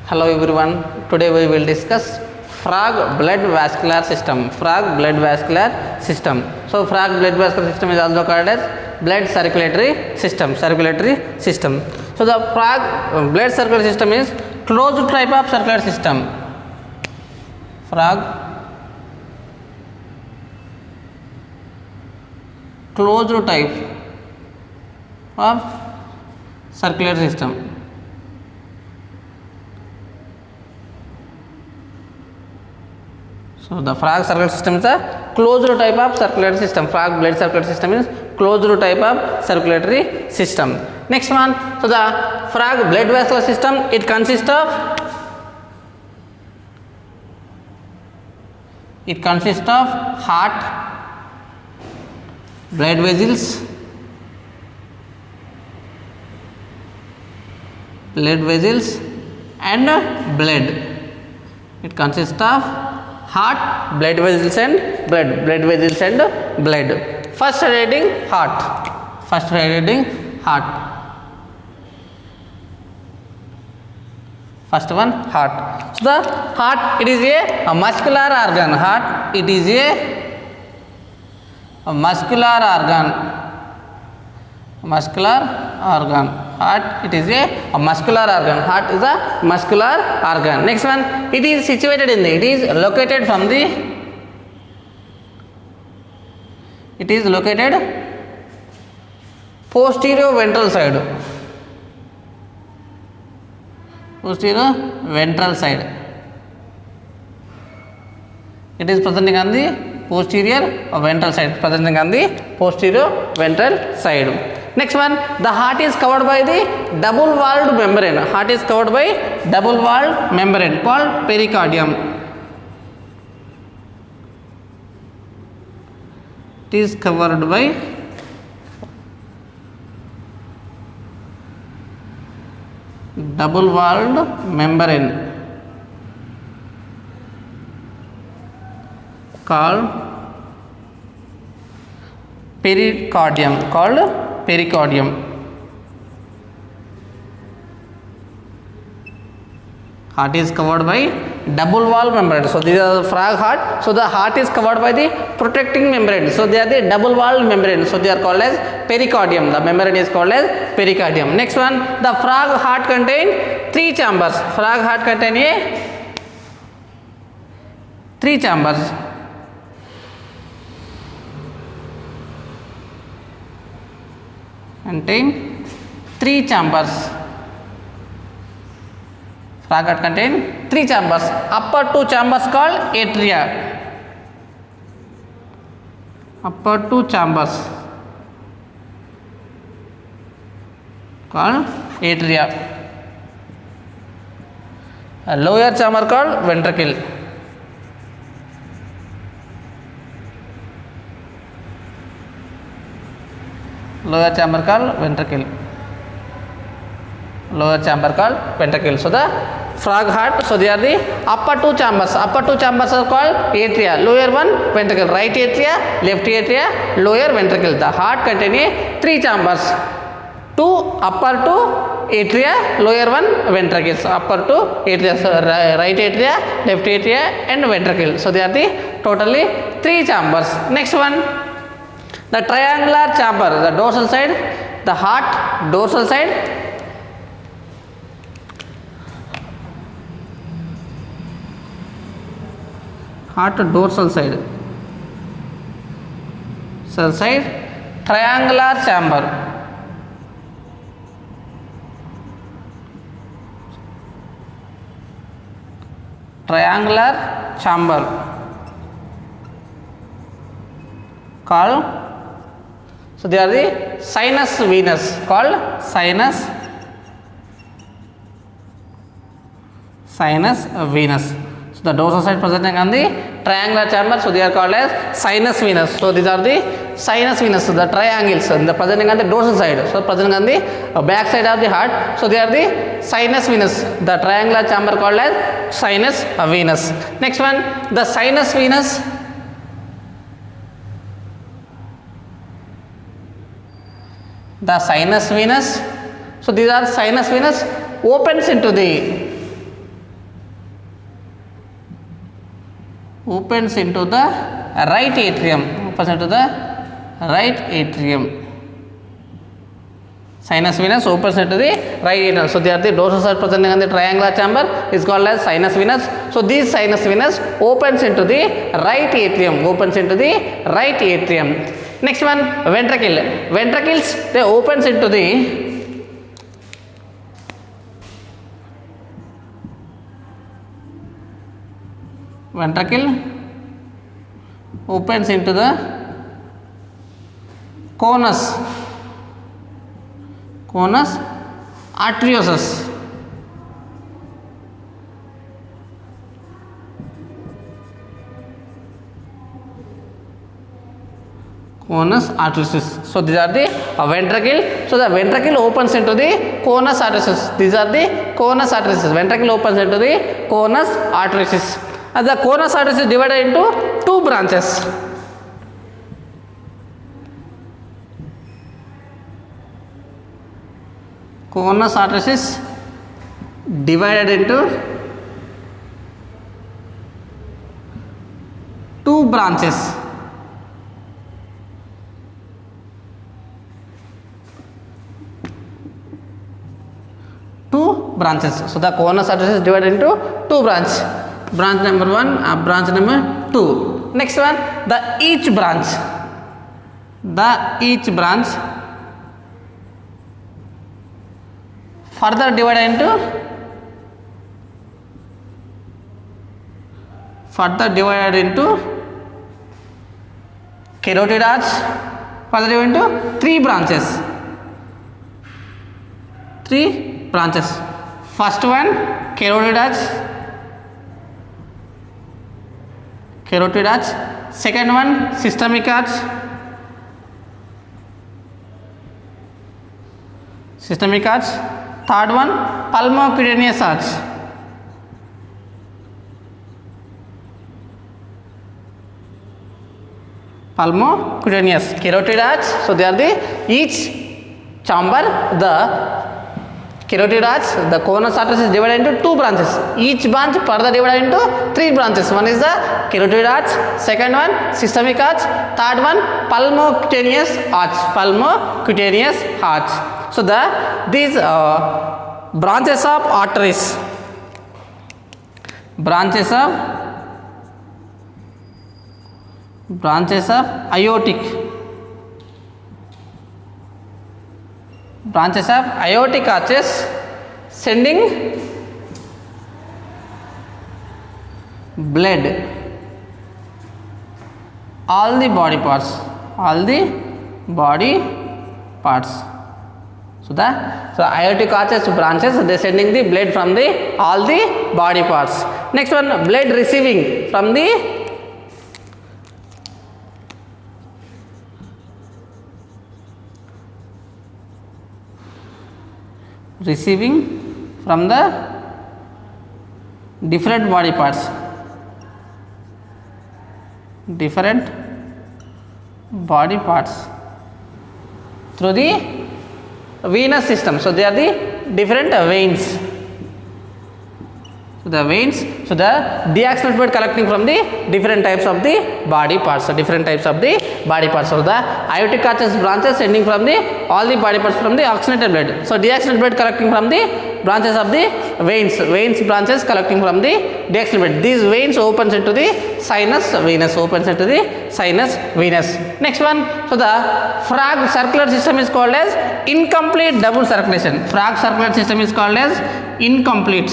Hello everyone. Today we will discuss frog blood vascular system. Frog blood vascular system. So frog blood vascular system is also called as blood circulatory system. Circulatory system. So the frog blood circulatory system is closed type of circulatory system. Frog closed type of circulatory system. So the frog circulatory system is a closed type of circulatory system. Frog blood circulatory system is closed type of circulatory system. Next one. So the frog blood vascular system, it consists of heart, blood vessels, and blood. It consists of heart, blood vessels and blood. First heading heart. First one heart. So the heart, it is a muscular organ. Heart, it is a muscular organ. Heart, it is a muscular organ. Heart is a muscular organ. Next one, it is located posterior ventral side. It is presenting on the posterior ventral side. Next one, the heart is covered by the double walled membrane. Called pericardium. It is covered by double walled membrane called pericardium. Heart is covered by double wall membrane. So these are the frog heart. So the heart is covered by the protecting membrane. So they are the double walled membrane. So they are called as pericardium. The membrane is called as pericardium. Next one, the frog heart contain 3 chambers. Frog heart contain 3 chambers. Contain 3 chambers. Frog heart contain 3 chambers. Upper 2 chambers called atria. A lower chamber called ventricle. Lower chamber called ventricle. So the frog heart, so they are the upper 2 chambers. Upper 2 chambers are called atria. Lower one ventricle. Right atria, left atria, lower ventricle. The heart contains 3 chambers. Upper 2 atria, lower one ventricles. Upper 2 atria, so right atria, left atria, and ventricle. So they are the totally 3 chambers. Next one, the triangular chamber, the dorsal side, the heart dorsal side. Triangular chamber. Called, so they are the sinus venous. Called sinus venous. So the dorsal side presenting on the triangular chamber, so they are called as sinus venous. So these are the sinus venous, the triangles, and the presenting on the dorsal side. So presenting on the back side of the heart, so they are the sinus venous. The triangular chamber called as sinus venous. Next one, the sinus venous. The sinus venous. So these are sinus venous opens into the opens into the right atrium, opens into the right atrium. Sinus venous opens into the right atrium. So they are the dorsal side presenting on the triangular chamber is called as sinus venous. So this sinus venous opens into the right atrium, opens into the right atrium. Next one, ventricle. Ventricles, they opens into the ventricle opens into the conus arteriosus. Conus arteriosus. So these are the ventricle. So the ventricle opens into the conus arteriosus. These are the conus arteriosus. Ventricle opens into the conus arteriosus. And the conus arteriosus is divided into two branches. Conus arteriosus divided into two branches. So the conus arteriosus is divided into two branches. Branch number 1, branch number 2. Next one, the each branch further divided into carotid arch, further divided into three branches. First one, carotid arch. Second one, systemic arch. Third one, pulmocutaneous arch. Carotid arch. So they are the each chamber. The carotid arch, the conus arteriosus is divided into two branches. Each branch further divided into three branches. One is the carotid arch, second one systemic arch, third one pulmocutaneous arch. So these branches of arteries, branches of aortic arches sending blood all the body parts. So aortic arches branches, they sending the blood from all the body parts. Next one, blood receiving from the different body parts, through the venous system. So they are the different veins. So the deaxonal fluid collecting from the different types of the body parts. So the aortic arches branches sending from all the body parts from the oxygenated blood. So deaxonal blood collecting from the branches of the veins branches collecting from the deaxonal blood. These veins opens into the sinus venous. Next one, so the Frag circular system is called as incomplete double circulation. Frag circular system is called as incomplete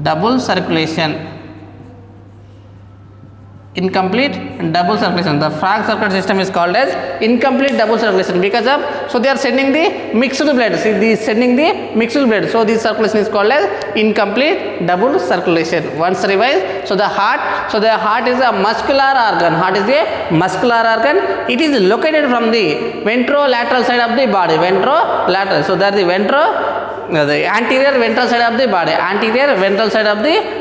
double circulation. The Frag circular system is called as incomplete double circulation because of, so they are sending the mixed blood. So this circulation is called as incomplete double circulation. Once revised, so the heart is a muscular organ. It is located from the ventrolateral side of the body. So that the anterior ventral side of the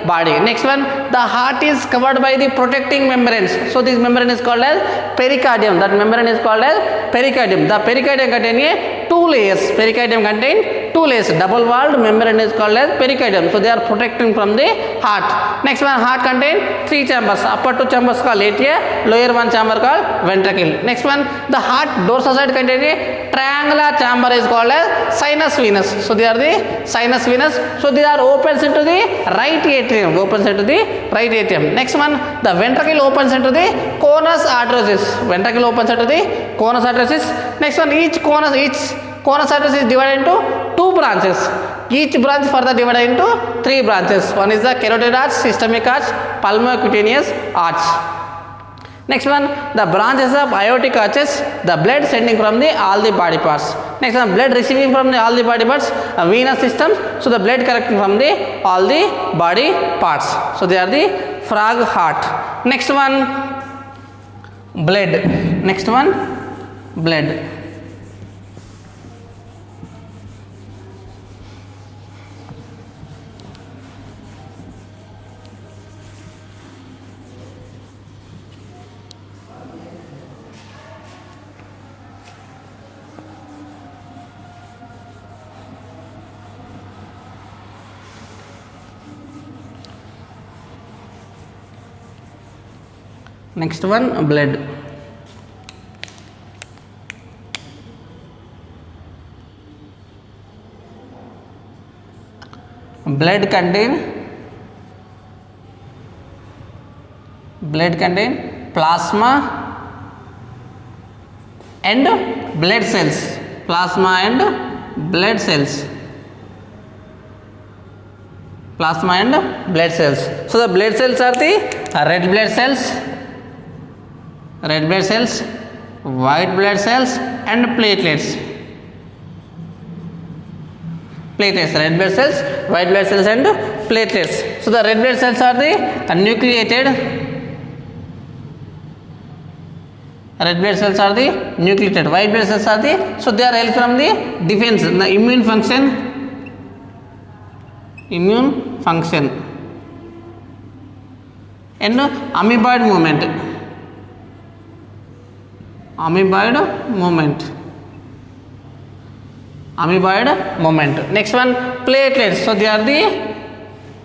body. Next one, the heart is covered by the protecting membranes. So this membrane is called as pericardium. The pericardium contains two layers, double walled membrane is called as pericardium. So they are protecting from the heart. Next one, heart contain three chambers, upper two chambers called atria, lower one chamber called ventricle. Next one, the heart dorsal side contain a triangular chamber is called as sinus venous. So they are the sinus venous. So they are opens into the right atrium, opens into the right atrium. Next one, the ventricle opens into the conus arteriosus. Ventricle opens into the conus arteriosus. Next one, each conus arteries is divided into two branches. Each branch further divided into three branches. One is the carotid arch, systemic arch, pulmonocutaneous arch. Next one, the branches of aortic arches, the blood sending from the all the body parts. Next one, blood receiving from the all the body parts, venous system. So the blood collecting from the all the body parts. So they are the frog heart. Next one, blood. Next one, blood. Next one, blood. Blood contain plasma and blood cells. Plasma and blood cells. Plasma and blood cells. So the blood cells are the red blood cells, white blood cells and platelets. Red blood cells, white blood cells and platelets. So the red blood cells are the nucleated. Red blood cells are the nucleated. White blood cells are the, so they are help from the defense, the immune function and amoeboid movement. Next one, platelets. So they are the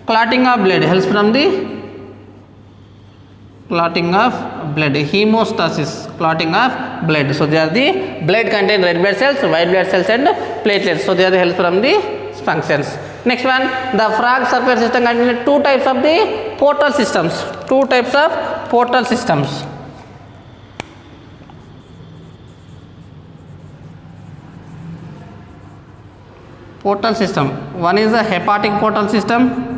clotting of blood, helps from the clotting of blood, hemostasis, clotting of blood. So they are the blood contain red blood cells, white blood cells and platelets. So they are the help from the functions. Next one, the frog circulatory system contains two types of the portal systems. Portal system. One is the hepatic portal system.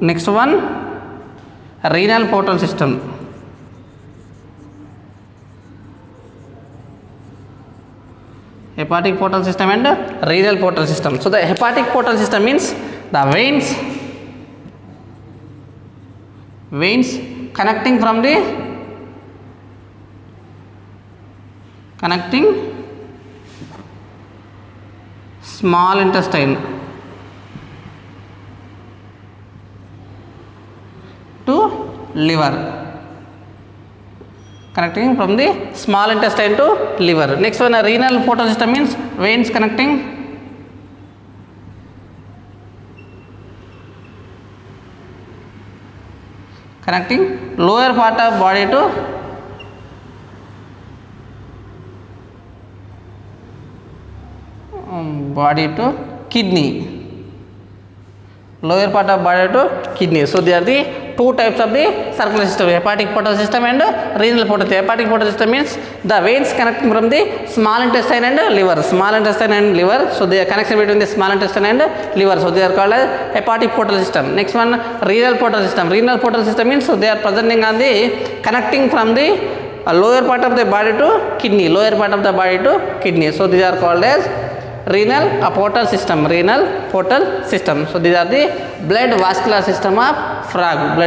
Next one, renal portal system. Hepatic portal system and renal portal system. So the hepatic portal system means the veins connecting small intestine to liver. Connecting from the small intestine to liver. Next one, a renal portal system means veins connecting lower part of body to kidney. Lower part of body to kidney. So they are the two types of the circulatory system, hepatic portal system and renal portal. The hepatic portal system means the veins connecting from the small intestine and liver. So they are connection between the small intestine and liver. So they are called as hepatic portal system. Next one, renal portal system. Renal portal system means so they are presenting on the connecting from the lower part of the body to kidney. So these are called as renal portal system. So these are the blood vascular system of frog.